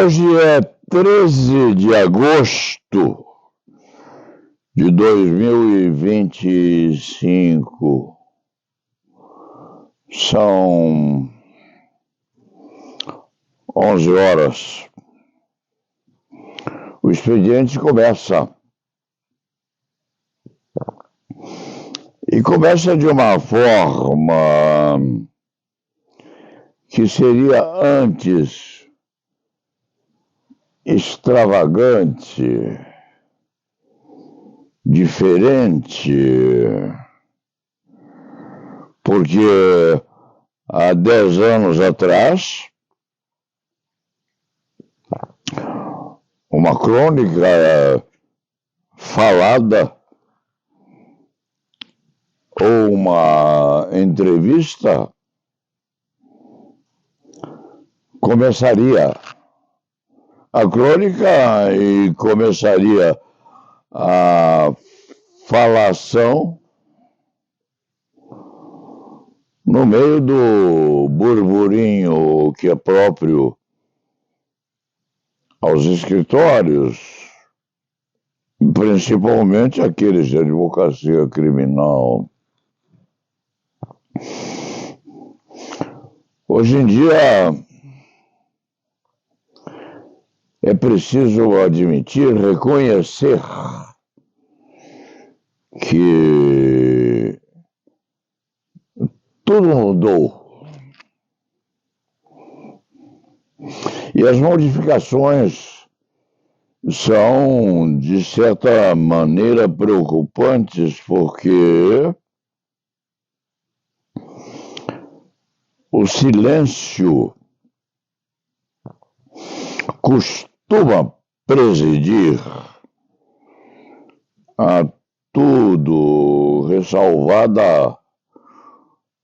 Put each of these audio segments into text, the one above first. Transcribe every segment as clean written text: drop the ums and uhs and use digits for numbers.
Hoje é 13 de agosto de 2025. São 11 horas. O expediente começa. E começa de uma forma que seria antes extravagante, diferente, porque há 10 anos atrás, uma crônica falada ou uma entrevista começaria a crônica e começaria a falação no meio do burburinho que é próprio aos escritórios, principalmente aqueles de advocacia criminal. Hoje em dia é preciso admitir, reconhecer que tudo mudou. E as modificações são, de certa maneira, preocupantes, porque o silêncio costuma presidir a tudo, ressalvada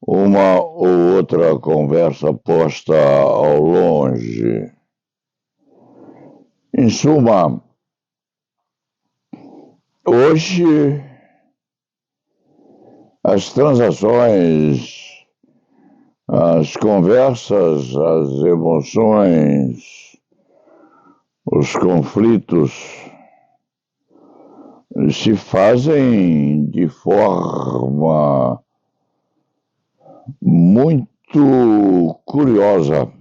uma ou outra conversa posta ao longe. Em suma, hoje as transações, as conversas, as emoções, os conflitos se fazem de forma muito curiosa.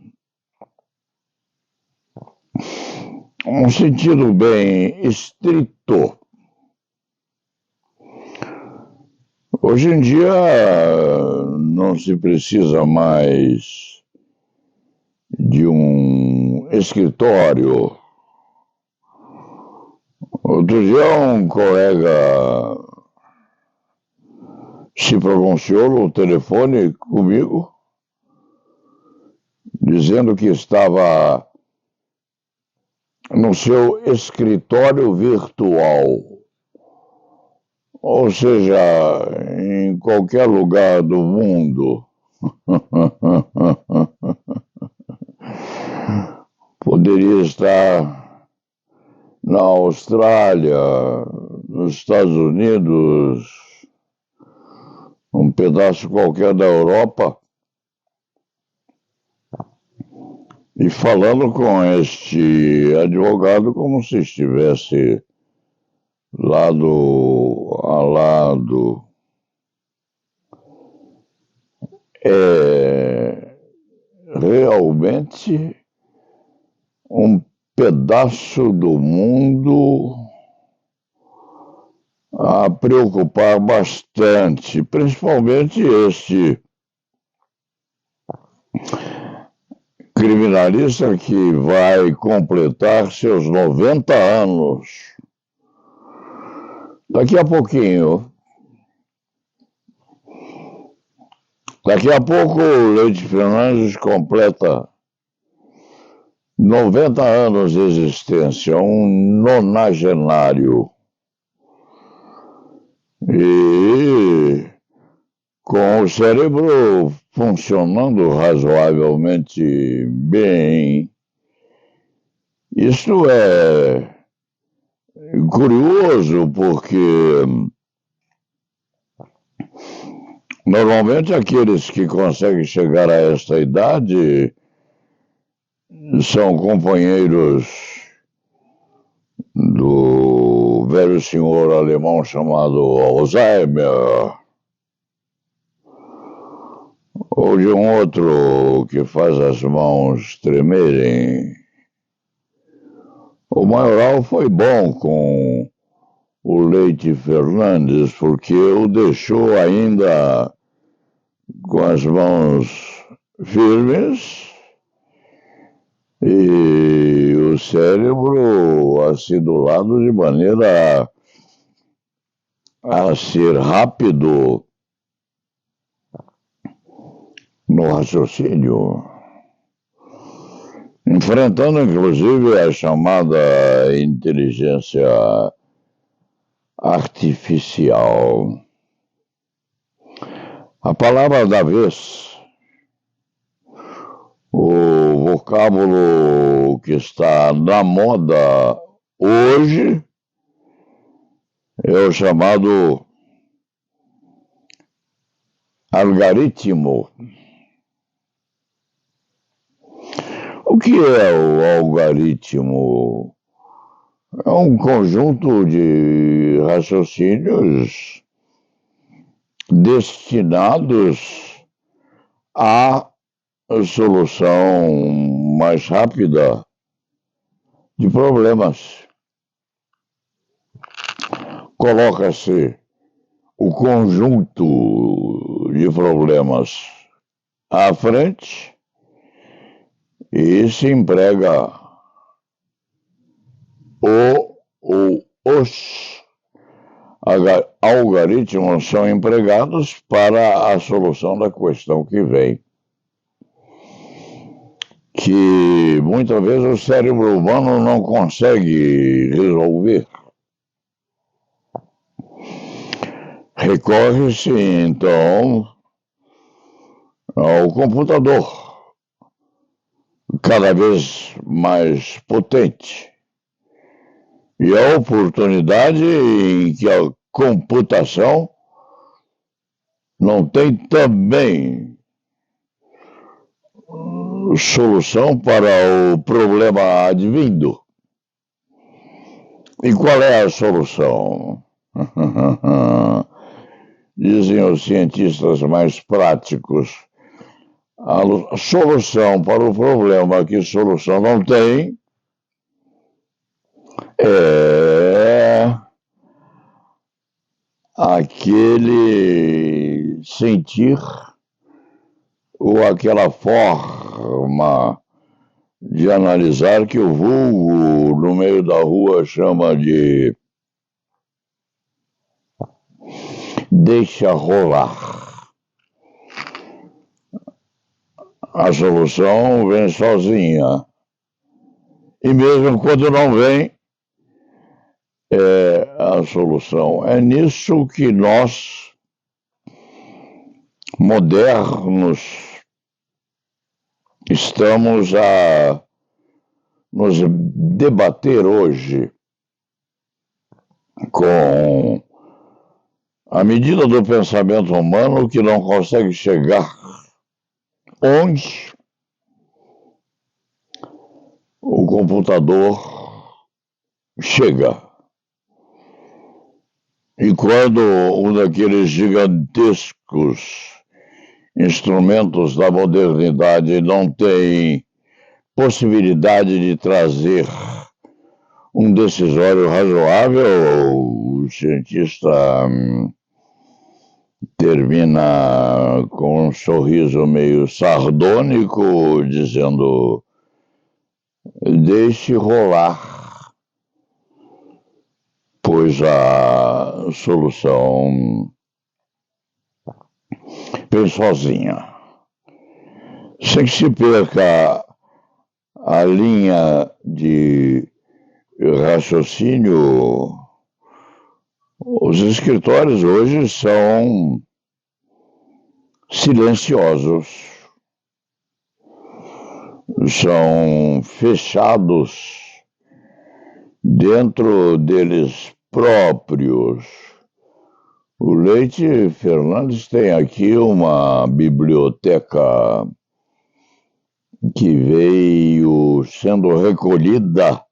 Um sentido bem estrito. Hoje em dia não se precisa mais de um escritório. Outro dia um colega se pronunciou no telefone comigo, dizendo que estava no seu escritório virtual, ou seja, em qualquer lugar do mundo. Poderia estar na Austrália, nos Estados Unidos, um pedaço qualquer da Europa, e falando com este advogado como se estivesse lado a lado. É realmente um pedaço do mundo a preocupar bastante, principalmente este criminalista que vai completar seus 90 anos. Daqui a pouquinho. Daqui a pouco o Leite Fernandes completa 90 anos de existência, um nonagenário. E com o cérebro funcionando razoavelmente bem. Isso é curioso, porque normalmente aqueles que conseguem chegar a esta idade são companheiros do velho senhor alemão chamado Alzheimer, ou de um outro que faz as mãos tremerem. O Maioral foi bom com o Leite Fernandes, porque o deixou ainda com as mãos firmes e o cérebro acidulado de maneira a ser rápido no raciocínio, enfrentando inclusive a chamada inteligência artificial. A palavra da vez, o vocábulo que está na moda hoje é o chamado algoritmo. O que é o algoritmo? É um conjunto de raciocínios destinados à solução mais rápida de problemas. Coloca-se o conjunto de problemas à frente e se emprega o ou os algoritmos são empregados para a solução da questão que vem, que muitas vezes o cérebro humano não consegue resolver. Recorre-se, então, ao computador, cada vez mais potente. E a oportunidade em que a computação não tem também solução para o problema advindo. E qual é a solução? Dizem os cientistas mais práticos, a solução para o problema que solução não tem é aquele sentir ou aquela forma de analisar que o vulgo no meio da rua chama de deixa rolar. A solução vem sozinha. E mesmo quando não vem, é a solução. É nisso que nós, modernos, estamos a nos debater hoje com a medida do pensamento humano que não consegue chegar onde o computador chega. E quando um daqueles gigantescos instrumentos da modernidade não tem possibilidade de trazer um decisório razoável, o cientista termina com um sorriso meio sardônico, dizendo: deixe rolar, pois a solução vem sozinha. Sem que se perca a linha de raciocínio, os escritórios hoje são silenciosos, são fechados dentro deles próprios. O Leite Fernandes tem aqui uma biblioteca que veio sendo recolhida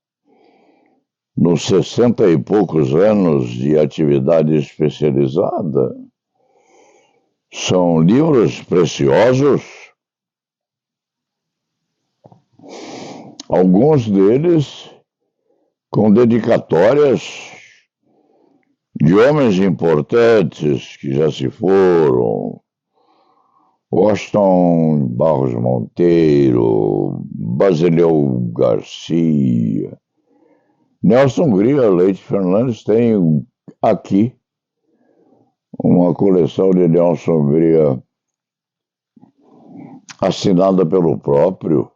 nos 60 e poucos anos de atividade especializada. São livros preciosos, alguns deles com dedicatórias de homens importantes que já se foram: Washington Barros Monteiro, Basileu Garcia, Nelson Hungria. Leite Fernandes tem aqui uma coleção de Nelson Hungria assinada pelo próprio.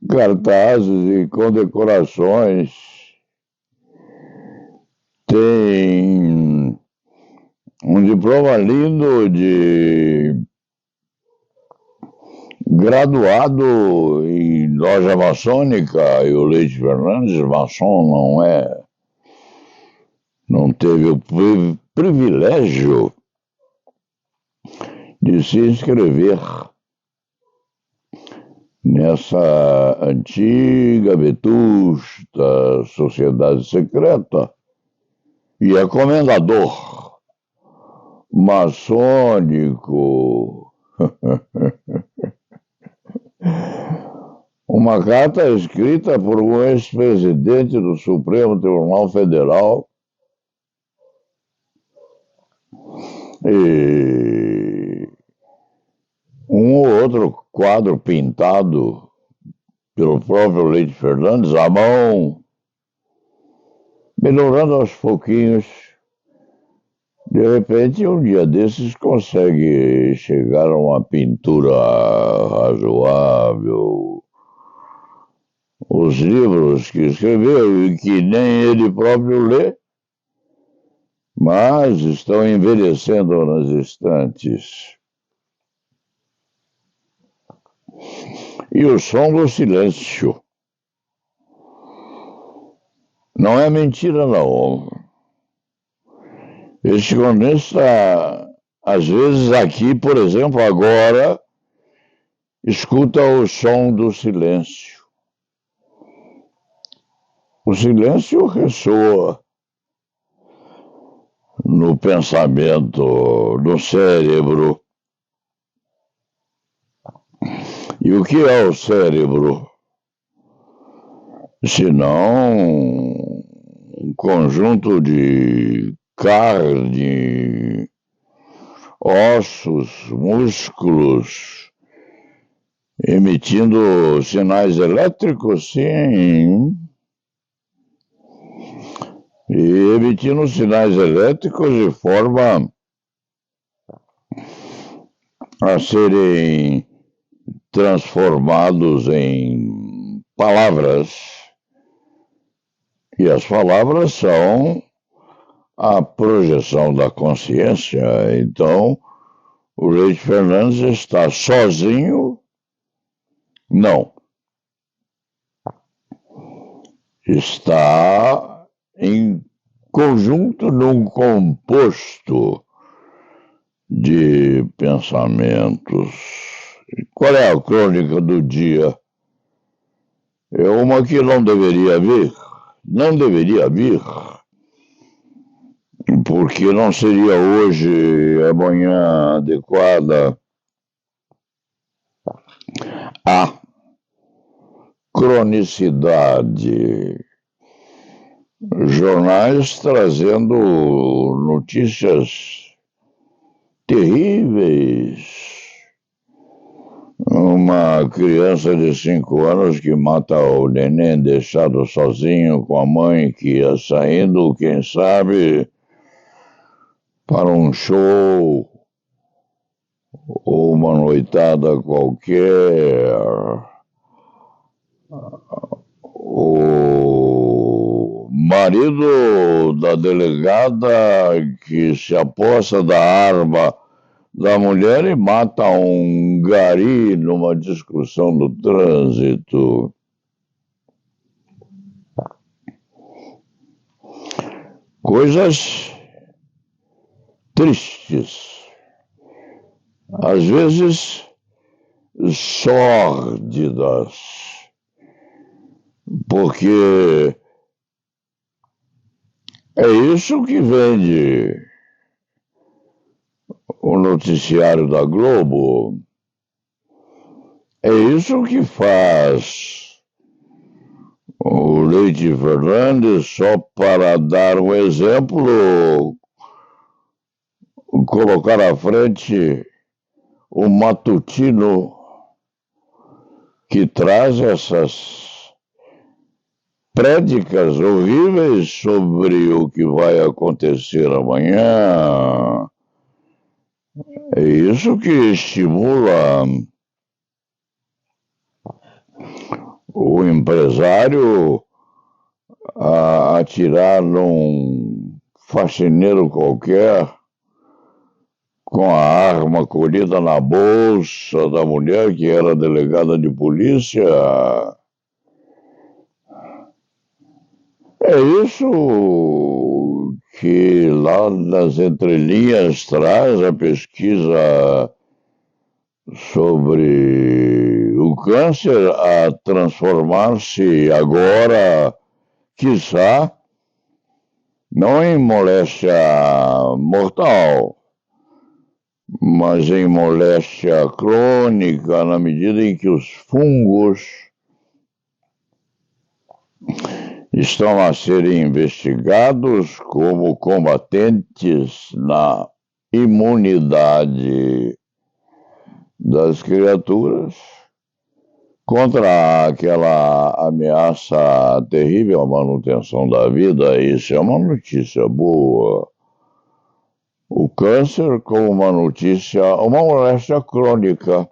Cartazes e condecorações. Tem um diploma lindo de graduado em loja maçônica, e o Leite Fernandes, maçom, não teve o privilégio de se inscrever nessa antiga, vetusta sociedade secreta, e é comendador maçônico. Uma carta escrita por um ex-presidente do Supremo Tribunal Federal e um ou outro quadro pintado pelo próprio Leite Fernandes à mão, melhorando aos pouquinhos. De repente, um dia desses, consegue chegar a uma pintura razoável. Os livros que escreveu e que nem ele próprio lê, mas estão envelhecendo nas estantes. E o som do silêncio. Não é mentira, não. Este cronista, às vezes aqui, por exemplo, agora, escuta o som do silêncio. O silêncio ressoa no pensamento, no cérebro. E o que é o cérebro? Senão um conjunto de carne, ossos, músculos, emitindo sinais elétricos, sim. E emitindo sinais elétricos de forma a serem transformados em palavras. E as palavras são a projeção da consciência. Então, o Leite Fernandes está sozinho? Não. Está em conjunto num composto de pensamentos. Qual é a crônica do dia? É uma que não deveria vir. Não deveria vir, porque não seria hoje, amanhã, adequada à cronicidade. Jornais trazendo notícias terríveis. Uma criança de 5 anos que mata o neném deixado sozinho com a mãe que ia saindo, quem sabe, para um show ou uma noitada qualquer. O marido da delegada que se aposta da arma da mulher e mata um gari numa discussão do trânsito. Coisas tristes. Às vezes sórdidas, porque é isso que vende o noticiário da Globo, é isso que faz o Leite Fernandes, só para dar um exemplo, colocar à frente o matutino que traz essas prédicas horríveis sobre o que vai acontecer amanhã. É isso que estimula o empresário a atirar num faxineiro qualquer com a arma colhida na bolsa da mulher que era delegada de polícia. É isso que lá nas entrelinhas traz a pesquisa sobre o câncer a transformar-se agora, quiçá, não em moléstia mortal, mas em moléstia crônica, na medida em que os fungos estão a serem investigados como combatentes na imunidade das criaturas contra aquela ameaça terrível à manutenção da vida. Isso é uma notícia boa. O câncer como uma notícia, uma moléstia crônica,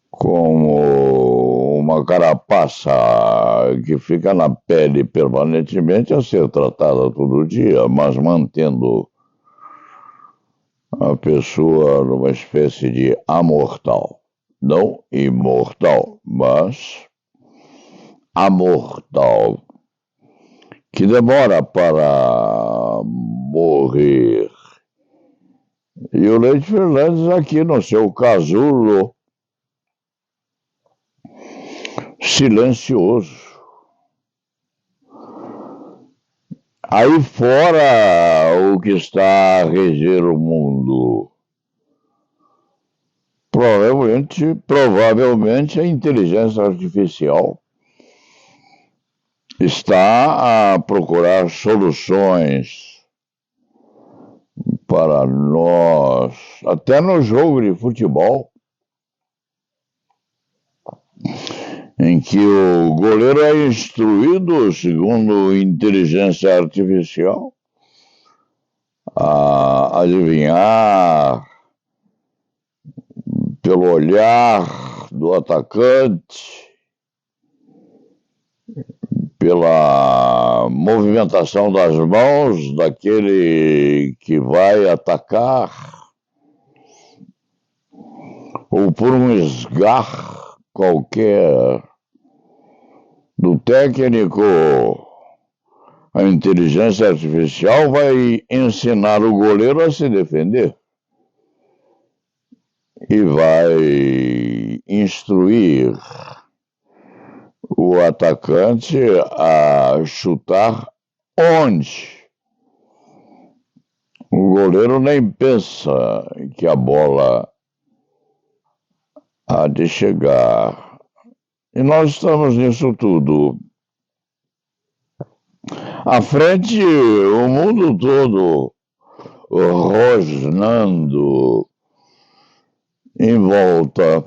como uma carapaça que fica na pele permanentemente a ser tratada todo dia, mas mantendo a pessoa numa espécie de amortal. Não imortal, mas amortal, que demora para morrer. E o Leite Fernandes aqui no seu casulo silencioso. Aí fora, o que está a reger o mundo? Provavelmente a inteligência artificial está a procurar soluções para nós, até no jogo de futebol, em que o goleiro é instruído, segundo inteligência artificial, a adivinhar pelo olhar do atacante, pela movimentação das mãos daquele que vai atacar, ou por um esgar qualquer do técnico. A inteligência artificial vai ensinar o goleiro a se defender e vai instruir o atacante a chutar onde o goleiro nem pensa que a bola há de chegar. E nós estamos nisso tudo. À frente, o mundo todo rosnando em volta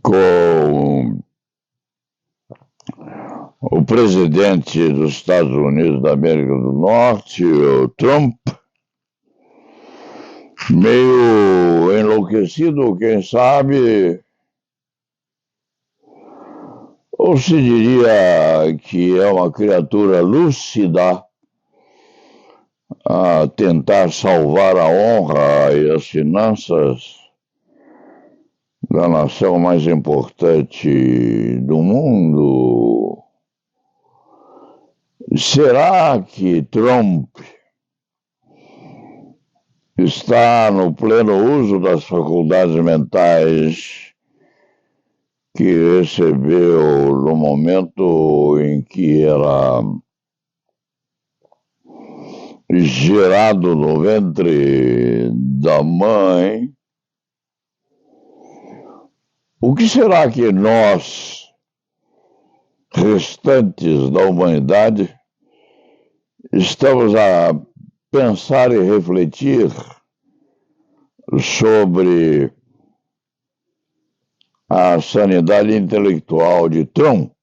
com o presidente dos Estados Unidos da América do Norte, o Trump, meio enlouquecido, quem sabe, ou se diria que é uma criatura lúcida a tentar salvar a honra e as finanças da nação mais importante do mundo. Será que Trump está no pleno uso das faculdades mentais que recebeu no momento em que era gerado no ventre da mãe, o que será que nós, restantes da humanidade, estamos a pensar e refletir sobre a sanidade intelectual de Trump,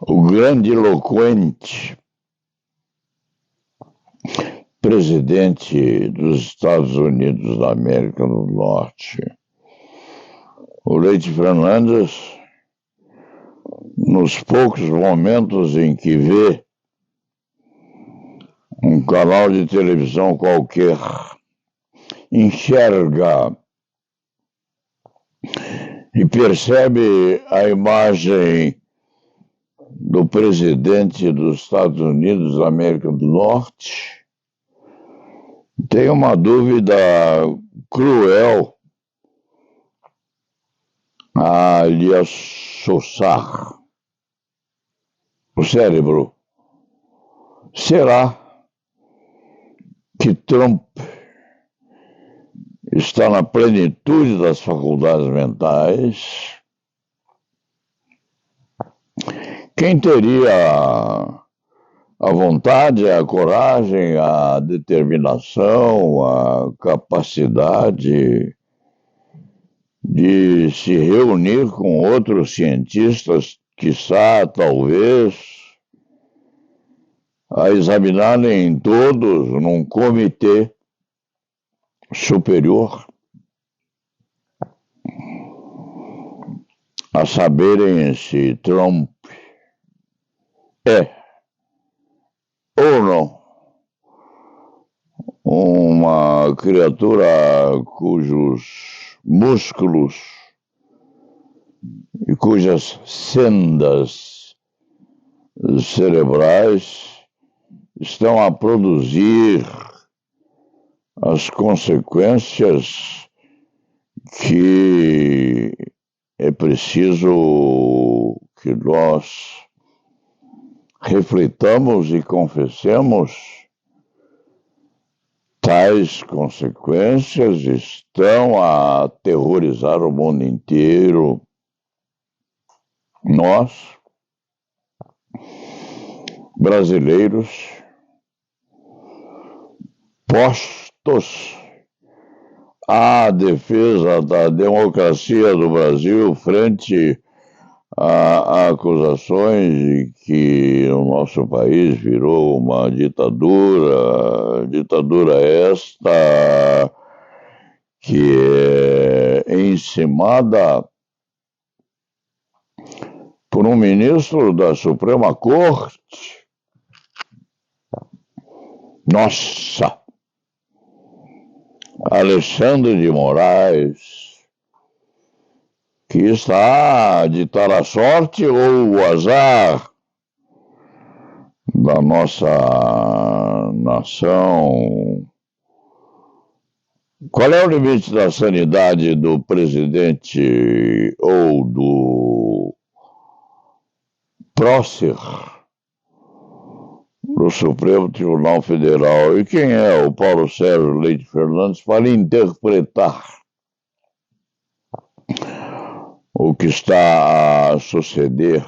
o grandiloquente presidente dos Estados Unidos da América do Norte. O Leite Fernandes, nos poucos momentos em que vê um canal de televisão qualquer, enxerga e percebe a imagem do presidente dos Estados Unidos da América do Norte, tem uma dúvida cruel a lhe assoçar o cérebro. Será que Trump está na plenitude das faculdades mentais? Quem teria a vontade, a coragem, a determinação, a capacidade de se reunir com outros cientistas, quiçá, talvez, a examinarem todos num comitê superior, a saberem se Trump é ou não uma criatura cujos músculos e cujas sendas cerebrais estão a produzir as consequências que é preciso que nós reflitamos e confessemos. Tais consequências estão a aterrorizar o mundo inteiro. Nós, brasileiros, postos à defesa da democracia do Brasil frente a acusações de que o nosso país virou uma ditadura esta que é encimada por um ministro da Suprema Corte. Nossa! Alexandre de Moraes, que está a ditar a sorte ou o azar da nossa nação. Qual é o limite da sanidade do presidente ou do prócer do Supremo Tribunal Federal? E quem é o Paulo Sérgio Leite Fernandes para interpretar o que está a suceder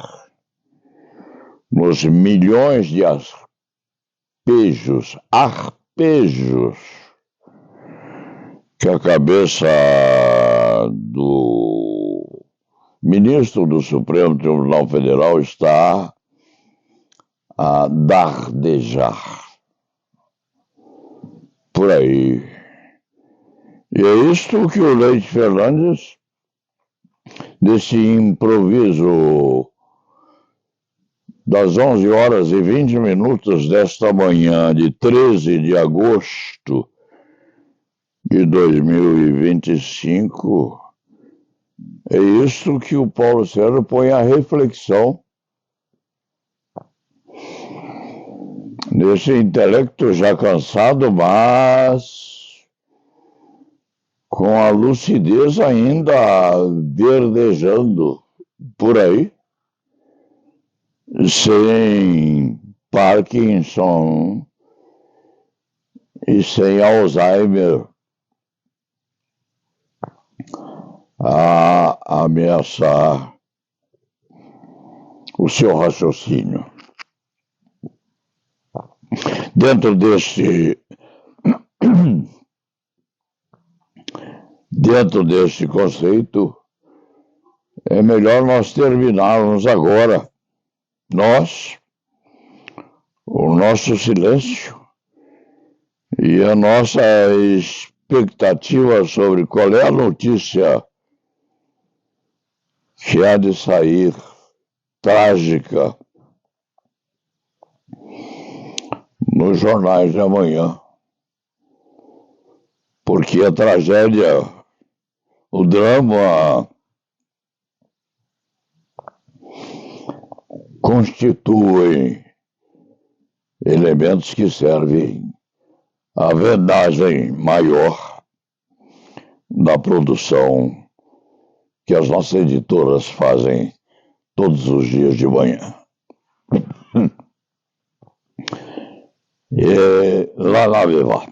nos milhões de arpejos que a cabeça do ministro do Supremo Tribunal Federal está a dardejar por aí. E é isto que o Leite Fernandes, desse improviso das 11h20 desta manhã de 13 de agosto de 2025, é isso que o Paulo Sérgio põe à reflexão nesse intelecto já cansado, mas com a lucidez ainda verdejando por aí, sem Parkinson e sem Alzheimer a ameaçar o seu raciocínio. Dentro deste conceito, é melhor nós terminarmos agora, o nosso silêncio e a nossa expectativa sobre qual é a notícia que há de sair trágica nos jornais de amanhã. Porque a tragédia, o drama, constituem elementos que servem à vendagem maior da produção que as nossas editoras fazem todos os dias de manhã. E lá na Viva.